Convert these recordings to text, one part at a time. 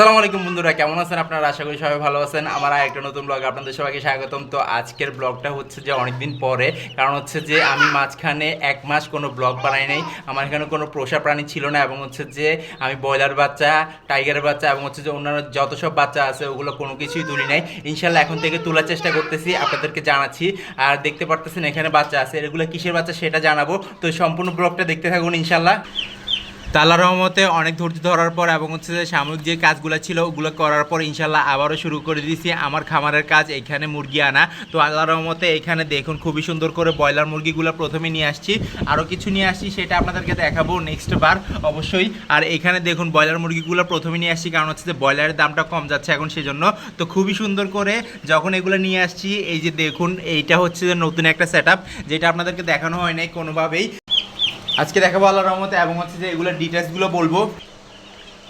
আসসালামু আলাইকুম বন্ধুরা, কেমন আছেন আপনারা? আশা করি সবাই ভালো আছেন। আমার একটা নতুন ব্লগ আপনাদের সবাইকে স্বাগতম। তো আজকের ব্লগটা হচ্ছে যে অনেকদিন পরে, কারণ হচ্ছে যে আমি মাঝখানে 1 মাস কোনো ব্লগ বানাই নাই। আমার এখানে কোনো পোষা প্রাণী ছিল না, এবং হচ্ছে যে আমি ব্রয়লার বাচ্চা, টাইগারের বাচ্চা এবং হচ্ছে যে অন্যান্য যত সব বাচ্চা আছে ওগুলো কোনো কিছুই তুলি নাই। ইনশাল্লাহ এখন থেকে তোলার চেষ্টা করতেছি, আপনাদেরকে জানাচ্ছি। আর দেখতে পারতেছেন এখানে বাচ্চা আছে, এগুলো কিসের বাচ্চা সেটা জানাবো। তো সম্পূর্ণ ব্লগটা দেখতে থাকুন ইনশাল্লাহ। আল্লাহর রহমতে অনেক ধৈর্য ধরার পর এবং হচ্ছে যে সাময়িক যে কাজগুলো ছিল ওগুলো করার পর ইনশাল্লাহ আবারও শুরু করে দিয়েছি আমার খামারের কাজ, এখানে মুরগি আনা। তো আল্লাহর রহমতে এখানে দেখুন খুবই সুন্দর করে ব্রয়লার মুরগিগুলো প্রথমে নিয়ে আসছি, আরও কিছু নিয়ে আসছি, সেটা আপনাদেরকে দেখাবো নেক্সট বার অবশ্যই। আর এখানে দেখুন ব্রয়লার মুরগিগুলো প্রথমে নিয়ে আসছি, কারণ হচ্ছে যে ব্রয়লারের দামটা কম যাচ্ছে এখন, সেজন্য। তো খুবই সুন্দর করে যখন এগুলো নিয়ে আসছি, এই যে দেখুন এইটা হচ্ছে যে নতুন একটা সেট আপ, যেটা আপনাদেরকে দেখানো হয় নাই কোনোভাবেই। আজকে দেখাবো আল্লাহর রহমতে, এবং হচ্ছে যে এগুলোর ডিটেলসগুলো বলবো।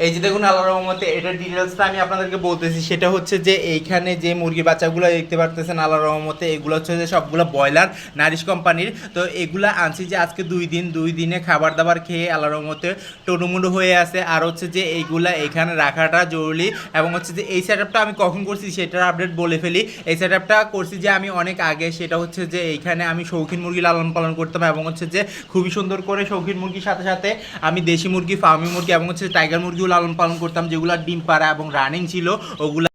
এই যে দেখুন আল্লাহর রহমতে এটার ডিটেলসটা আমি আপনাদেরকে বলতেছি, সেটা হচ্ছে যে এইখানে যে মুরগি বাচ্চাগুলো দেখতে পারতেছেন আল্লাহর রহমতে, এগুলো হচ্ছে যে সবগুলো ব্রয়লার নারিশ কোম্পানির। তো এগুলো আনছি যে আজকে 2 দিনে খাবার দাবার খেয়ে আল্লাহর রহমতে টনুমুন্ডু হয়ে আছে। আর হচ্ছে যে এইগুলা এখানে রাখাটা জরুরি, এবং হচ্ছে যে এই সেট আপটা আমি কখন করছি সেটার আপডেট বলে ফেলি। এই সেট আপটা করছি যে আমি অনেক আগে, সেটা হচ্ছে যে এইখানে আমি শৌখিন মুরগি লালন পালন করতাম, এবং হচ্ছে যে খুবই সুন্দর করে শৌখিন মুরগির সাথে সাথে আমি দেশি মুরগি, ফার্মি মুরগি এবং হচ্ছে টাইগার মুরগিও লালন পালন করতাম, যেগুলো ডিম পাড়া এবং রানিং ছিল ওগুলা।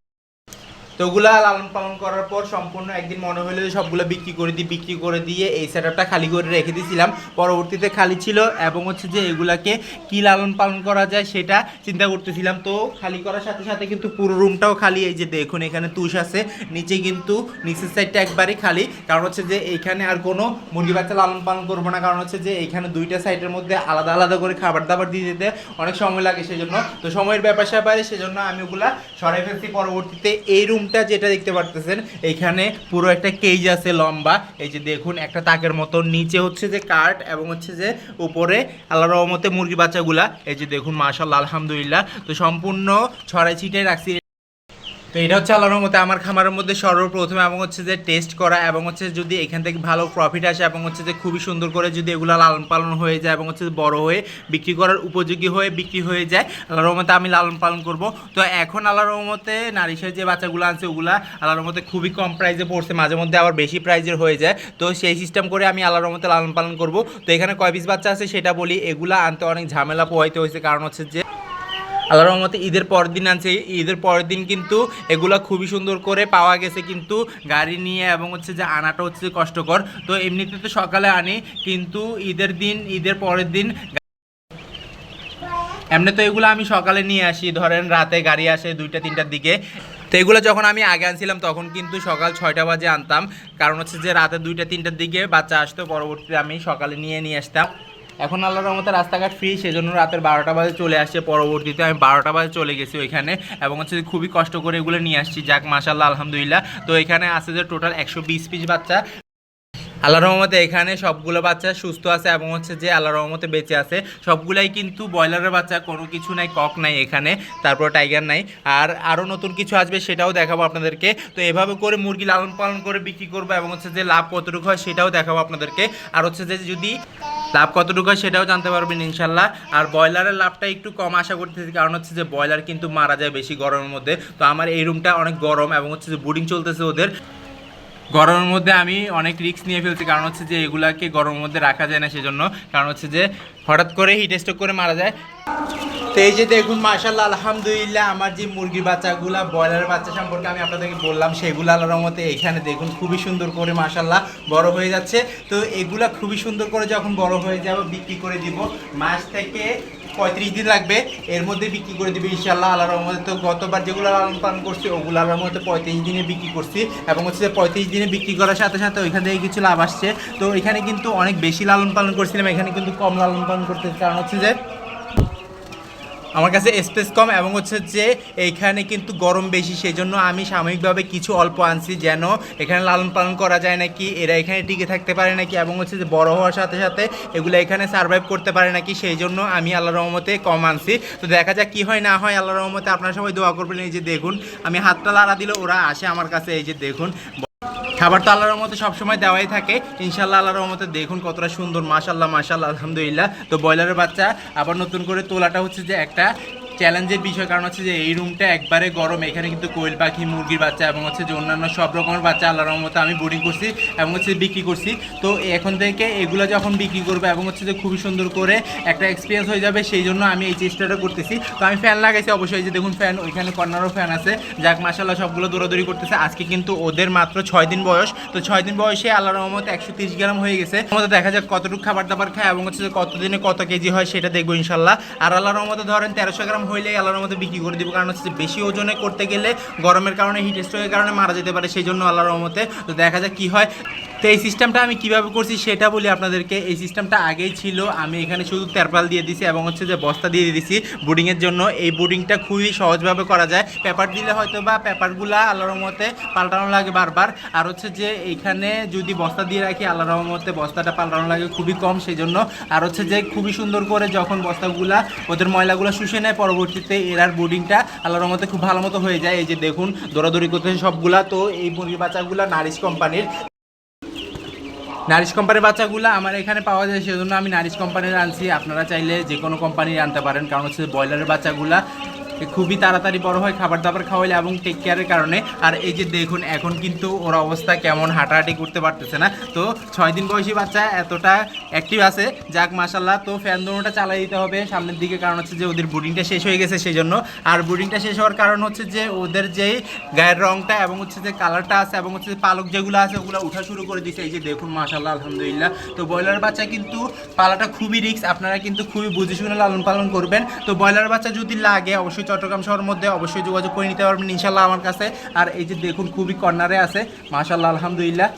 তো ওগুলা লালন পালন করার পর সম্পূর্ণ একদিন মনে হলো যে সবগুলো বিক্রি করে দিয়ে এই সেটআপটা খালি করে রেখে দিয়েছিলাম। পরবর্তীতে খালি ছিল, এবং হচ্ছে যে এগুলাকে কি লালন পালন করা যায় সেটা চিন্তা করতেছিলাম। তো খালি করার সাথে সাথে কিন্তু পুরো রুমটাও খালি। এই যে দেখুন এখানে তুষ আছে, নিচে কিন্তু নিচের সাইডটা একবারই খালি, কারণ হচ্ছে যে এইখানে আর কোনো মুরগি বাচ্চা লালন পালন করবো না, কারণ হচ্ছে যে এইখানে দুইটা সাইডের মধ্যে আলাদা আলাদা করে খাবার দাবার দিয়ে দিতে অনেক সময় লাগে, সেজন্য। তো সময়ের ব্যাপার স্যাপারে সেজন্য আমি ওগুলা সরাই ফেলছি। পরবর্তীতে এই রুমটা যেটা দেখতে পারতেছেন, এইখানে পুরো একটা কেজ আছে লম্বা, এই যে দেখুন একটা তাকের মতো, নিচে হচ্ছে যে কাঠ এবং হচ্ছে যে উপরে আল্লাহর রহমতে মুরগি বাচ্চাগুলা, এই যে দেখুন মাশাআল্লাহ আলহামদুলিল্লাহ। তো সম্পূর্ণ ছড়াই ছিটাই রাখছি। তো এটা হচ্ছে আল্লাহর মধ্যে আমার খামারের মধ্যে সর্বপ্রথমে, এবং হচ্ছে যে টেস্ট করা, এবং হচ্ছে যদি এখান থেকে ভালো প্রফিট আসে এবং হচ্ছে যে খুবই সুন্দর করে যদি এগুলো লালন পালন হয়ে যায় এবং হচ্ছে বড় হয়ে বিক্রি করার উপযোগী হয়ে বিক্রি হয়ে যায়, আল্লাহর রহমতে আমি লালন পালন করব। তো এখন আল্লাহর রহমতে নারিশের যে বাচ্চাগুলো আনছে ওগুলা আল্লাহর রহমতে খুবই কম প্রাইসে পড়ছে, মাঝে মধ্যে আবার বেশি প্রাইজের হয়ে যায়। তো সেই সিস্টেম করে আমি আল্লাহর রহমতে লালন পালন করব। তো এখানে কয় পিস বাচ্চা আছে সেটা বলি। এগুলা আনতে অনেক ঝামেলা পোহাইতে হয়েছে, কারণ হচ্ছে যে আল্লাহর রহমতে ঈদের পরের দিন আনছে, ঈদের পরের দিন কিন্তু এগুলা খুবই সুন্দর করে পাওয়া গেছে, কিন্তু গাড়ি নিয়ে এবং হচ্ছে যে আনাটা হচ্ছে কষ্টকর। তো এমনিতে তো সকালে আনি, কিন্তু ঈদের দিন, ঈদের পরের দিন এমনি তো এগুলো আমি সকালে নিয়ে আসি, ধরেন রাতে গাড়ি আসে 2টা-3টার দিকে। তো এগুলো যখন আমি আগে আনছিলাম তখন কিন্তু সকাল 6টা বাজে আনতাম, কারণ হচ্ছে যে রাতে 2টা-3টার দিকে বাচ্চা আসতো, পরবর্তীতে আমি সকালে নিয়ে আসতাম। এখন আল্লাহর রহমতে রাস্তাঘাট ফ্রি, সেজন্য রাতের 12টা বাজে চলে আসছে। পরবর্তীতে আমি 12টা বাজে চলে গেছি ওইখানে, এবং হচ্ছে খুবই কষ্ট করে এগুলো নিয়ে আসছি। যাক মাশাআল্লাহ আলহামদুলিল্লাহ। তো এখানে আছে যে টোটাল 120 পিস বাচ্চা। আল্লাহর রহমতে এখানে সবগুলো বাচ্চা সুস্থ আছে, এবং হচ্ছে যে আল্লাহর রহমতে বেঁচে আছে। সবগুলাই কিন্তু ব্রয়লারের বাচ্চা, কোনো কিছু নাই, কক নাই এখানে, তারপর টাইগার নাই। আর আরও নতুন কিছু আসবে সেটাও দেখাবো আপনাদেরকে। তো এভাবে করে মুরগি লালন পালন করে বিক্রি করবো, এবং হচ্ছে যে লাভ কতটুকু হয় সেটাও দেখাবো আপনাদেরকে। আর হচ্ছে যে যদি লাভ কতটুকু হয় সেটাও জানতে পারবেন ইনশাল্লাহ। আর ব্রয়লারের লাভটা একটু কম আশা করতেছি, কারণ হচ্ছে যে ব্রয়লার কিন্তু মারা যায় বেশি গরমের মধ্যে। তো আমার এই রুমটা অনেক গরম, এবং হচ্ছে যে বুডিং চলতেছে ওদের, গরমের মধ্যে আমি অনেক রিস্ক নিয়ে ফেলছি, কারণ হচ্ছে যে এগুলাকে গরমের মধ্যে রাখা যায় না, সেজন্য। কারণ হচ্ছে যে হঠাৎ করে হিট স্ট্রোক করে মারা যায়। তো এই যে দেখুন মাশাআল্লাহ আলহামদুলিল্লাহ, আমার যে মুরগির বাচ্চাগুলা, ব্রয়লারের বাচ্চা সম্পর্কে আমি আপনাদেরকে বললাম, সেগুলো আল্লাহর রহমতে এখানে দেখুন খুবই সুন্দর করে মাশাআল্লাহ বড় হয়ে যাচ্ছে। তো এগুলা খুবই সুন্দর করে যখন বড় হয়ে যাবে বিক্রি করে দিব, মাস থেকে 35 দিন লাগবে, এর মধ্যে বিক্রি করে দিবে ইনশাআল্লাহ আল্লাহর রহমতে। তো গতবার যেগুলো লালন পালন করছি ওগুলো আল্লাহর রহমতে 35 দিনে বিক্রি করছি, এবং হচ্ছে 35 দিনে বিক্রি করার সাথে সাথে ওইখান থেকে কিছু লাভ আসছে। তো এখানে কিন্তু অনেক বেশি লালন পালন করছিলাম, এখানে কিন্তু কম লালন পালন করতে, কারণ হচ্ছে যে আমার কাছে স্পেস কম, এবং হচ্ছে যে এইখানে কিন্তু গরম বেশি, সেই জন্য আমি সাময়িকভাবে কিছু অল্প আনছি, যেন এখানে লালন পালন করা যায় নাকি, এরা এখানে টিকে থাকতে পারে নাকি, এবং হচ্ছে যে বড় হওয়ার সাথে সাথে এগুলো এখানে সার্ভাইভ করতে পারে নাকি, সেই জন্য আমি আল্লাহর রহমতে কম আনছি। তো দেখা যাক কি হয় না হয়, আল্লাহর রহমতে আপনারা সবাই দোয়া করবেন। এই যে দেখুন আমি হাতটা লাড়া দিলে ওরা আসে আমার কাছে, এই যে দেখুন খাবার তো আল্লাহর রহমতে সবসময় দেওয়াই থাকে ইনশাল্লাহ। আল্লাহর রহমতে দেখুন কতটা সুন্দর, মাশাআল্লাহ মাশাআল্লাহ আলহামদুলিল্লাহ। তো ব্রয়লারের বাচ্চা আবার নতুন করে তোলাটা হচ্ছে যে একটা চ্যালেঞ্জের বিষয়, কারণ হচ্ছে যে এই রুমটা একবারে গরম। এখানে কিন্তু কোয়েল পাখি, মুরগির বাচ্চা এবং হচ্ছে যে অন্যান্য সব রকমের বাচ্চা আল্লাহর রহমতে আমি বোর্ডিং করছি এবং হচ্ছে বিক্রি করছি। তো এখন থেকে এগুলো যখন বিক্রি করবো এবং হচ্ছে যে খুবই সুন্দর করে একটা এক্সপিরিয়েন্স হয়ে যাবে, সেই জন্য আমি এই চেষ্টাটা করতেছি। তো আমি ফ্যান লাগাইছি অবশ্যই, যে দেখুন ফ্যান, ওইখানে কর্নারও ফ্যান আছে। যাক মাশাআল্লাহ, সবগুলো দৌড়াদৌড়ি করতেছে। আজকে কিন্তু ওদের মাত্র 6 দিন বয়স। তো 6 দিন বয়সে আল্লাহর রহমতে 130 গ্রাম হয়ে গেছে। আমাদের দেখা যাক কতটুকু খাবার দাবার খায় এবং হচ্ছে যে কতদিনে কত কেজি হয় সেটা দেখবো ইনশাল্লাহ। আর আল্লাহর রহমতে ধরেন 1300 গ্রাম হইলেই আল্লাহর রহমতে বিক্রি করে দিব, কারণ হচ্ছে যে বেশি ওজনে করতে গেলে গরমের কারণে, হিট স্ট্রোকের কারণে মারা যেতে পারে, সেই জন্য আল্লাহর রহমতে। তো দেখা যাক কি হয়। তো এই সিস্টেমটা আমি কীভাবে করছি সেটা বলি আপনাদেরকে। এই সিস্টেমটা আগেই ছিল, আমি এখানে শুধু তেরপাল দিয়ে দিছি এবং হচ্ছে যে বস্তা দিয়ে দিয়েছি বোর্ডিংয়ের জন্য। এই বোর্ডিংটা খুবই সহজভাবে করা যায়। পেপার দিলে হয়তো বা পেপারগুলা আল্লাহর রহমতে পাল্টানো লাগে বারবার। আর হচ্ছে যে এইখানে যদি বস্তা দিয়ে রাখি আল্লাহর রহমতে বস্তাটা পাল্টানো লাগে খুবই কম, সেই জন্য। আর হচ্ছে যে খুবই সুন্দর করে যখন বস্তাগুলা ওদের ময়লাগুলো শুষে নেয়, পরবর্তীতে এরার বোর্ডিংটা আল্লাহর রহমতে খুব ভালো মতো হয়ে যায়। এই যে দেখুন দৌড়াদৌড়ি করতেছে সবগুলা। তো এই মুরগির বাচ্চাগুলা নারিশ কোম্পানির বাচ্চাগুলো আমার এখানে পাওয়া যায়, সেজন্য আমি নারিশ কোম্পানির আনছি। আপনারা চাইলে যে কোনো কোম্পানির আনতে পারেন, কারণ হচ্ছে ব্রয়লারের বাচ্চাগুলা খুবই তাড়াতাড়ি বড় হয় খাবার দাবার খাওয়াইলে এবং টেক কেয়ারের কারণে। আর এই যে দেখুন এখন কিন্তু ওর অবস্থা কেমন, হাঁটাহাঁটি করতে পারতেছে না। তো 6 দিন বয়সী বাচ্চা এতটা অ্যাক্টিভ আছে, যাক মাশাল্লাহ। তো ফ্যান দোনোটা চালাই দিতে হবে সামনের দিকে, কারণ হচ্ছে যে ওদের বোর্ডিংটা শেষ হয়ে গেছে সেই জন্য। আর বোর্ডিংটা শেষ হওয়ার কারণ হচ্ছে যে ওদের যেই গায়ের রঙটা এবং হচ্ছে যে কালারটা আছে এবং হচ্ছে যে পালক যেগুলো আছে ওগুলো উঠা শুরু করে দিচ্ছে। এই যে দেখুন মাশাল্লাহ, আলহামদুলিল্লাহ। তো ব্রয়লার বাচ্চা কিন্তু পালাটা খুবই রিস্ক, আপনারা কিন্তু খুবই বুঝে শুনে লালন পালন করবেন। তো ব্রয়লার বাচ্চা যদি লাগে অবশ্যই চট্টগ্রাম শহরের মধ্যে অবশ্যই যোগাযোগ করে নিতে পারবেন ইনশাল্লাহ আমার কাছে। আর এই যে দেখুন খুবই কর্নারে আছে মাশাল্লাহ, আলহামদুলিল্লাহ।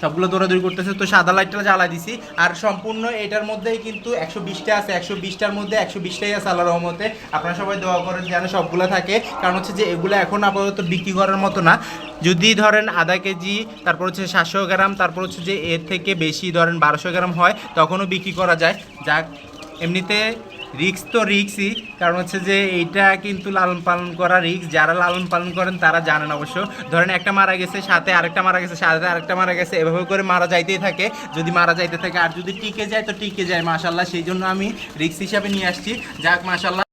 সবগুলো দৌড়াদৌড়ি করতেছে। তো সাদা লাইটটা জ্বালাই দিছি। আর সম্পূর্ণ এটার মধ্যেই কিন্তু 120টা আছে, 120টার মধ্যে 120টাই আছে আল্লাহর রহমতে। আপনারা সবাই দোয়া করেন যেন সবগুলো থাকে, কারণ হচ্ছে যে এগুলো এখন আপাতত বিক্রি করার মতো না। যদি ধরেন আধা কেজি, তারপর হচ্ছে 700 গ্রাম, তারপর হচ্ছে যে এর থেকে বেশি ধরেন 1200 গ্রাম হয়, তখনও বিক্রি করা যায়। যাক এমনিতে রিক্স তো রিক্সই, কারণ হচ্ছে যে এইটা কিন্তু লালন পালন করা রিক্স। যারা লালন পালন করেন তারা জানেন অবশ্য। ধরেন একটা মারা গেছে, সাথে আরেকটা মারা গেছে, সাথে আরেকটা মারা গেছে, এভাবে করে মারা যাইতেই থাকে। যদি মারা যাইতে থাকে আর যদি টিকে যায় তো টিকে যায় মাশাল্লাহ, সেই জন্য আমি রিক্স হিসাবে নিয়ে আসছি। যাক মাশাল্লাহ।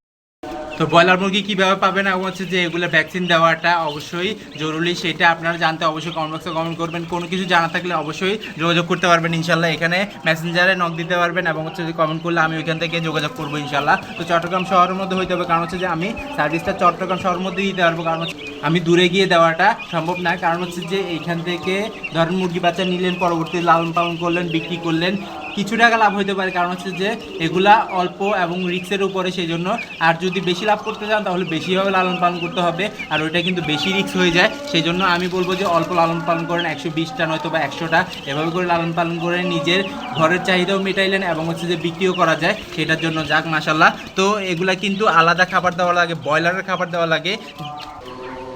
তো ব্রয়লার মুরগি কীভাবে পাবেন এবং হচ্ছে যে এগুলো ভ্যাকসিন দেওয়াটা অবশ্যই জরুরি, সেটা আপনারা জানতে অবশ্যই কমেন্ট বক্সে কমেন্ট করবেন। কোনো কিছু জানা থাকলে অবশ্যই যোগাযোগ করতে পারবেন ইনশাল্লাহ। এখানে মেসেঞ্জারে নক দিতে পারবেন এবং হচ্ছে যে কমেন্ট করলে আমি ওইখান থেকে যোগাযোগ করবো ইনশাল্লাহ। তো চট্টগ্রাম শহরের মধ্যে হইতে হবে, কারণ হচ্ছে যে আমি সার্ভিসটা চট্টগ্রাম শহরের মধ্যে দিতে পারবো, কারণ আমি দূরে গিয়ে দেওয়াটা সম্ভব না। কারণ হচ্ছে যে এইখান থেকে ধরেন মুরগি বাচ্চা নিলেন, পরবর্তী লালন পালন করলেন, বিক্রি করলেন, কিছু টাকা লাভ হইতে পারে, কারণ হচ্ছে যে এগুলা অল্প এবং রিক্সের উপরে, সেই জন্য। আর যদি বেশি লাভ করতে চান তাহলে বেশিভাবে লালন পালন করতে হবে, আর ওইটা কিন্তু বেশি রিক্স হয়ে যায়। সেই জন্য আমি বলবো যে অল্প লালন পালন করেন, 120টা নয়তো বা 100টা, এভাবে করে লালন পালন করে নিজের ঘরের চাহিদাও মেটাইলেন এবং হচ্ছে যে বিক্রিও করা যায় সেটার জন্য। যাক মাশাল্লাহ। তো এগুলা কিন্তু আলাদা খাবার দেওয়া লাগে, ব্রয়লারের খাবার দেওয়া লাগে।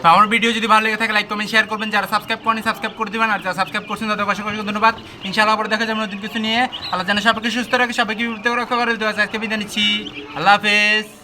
তো আমার ভিডিও যদি ভালো লেগে থাকে লাইক কমেন্ট শেয়ার করবেন, যারা সাবস্ক্রাইব করেন সাবস্ক্রাইব করে দেবেন, আর যারা সাবস্ক্রাইব করছেন তাদের অসংখ্য ধন্যবাদ। ইনশাআল্লাহ আবার দেখা যাবে নতুন কিছু নিয়ে। আল্লাহ যেন সবাইকে সুস্থ রাখে, সবাইকে বিপদ থেকে রক্ষা করে। আজকে বিদায় নিচ্ছি, আল্লাহ হাফেজ।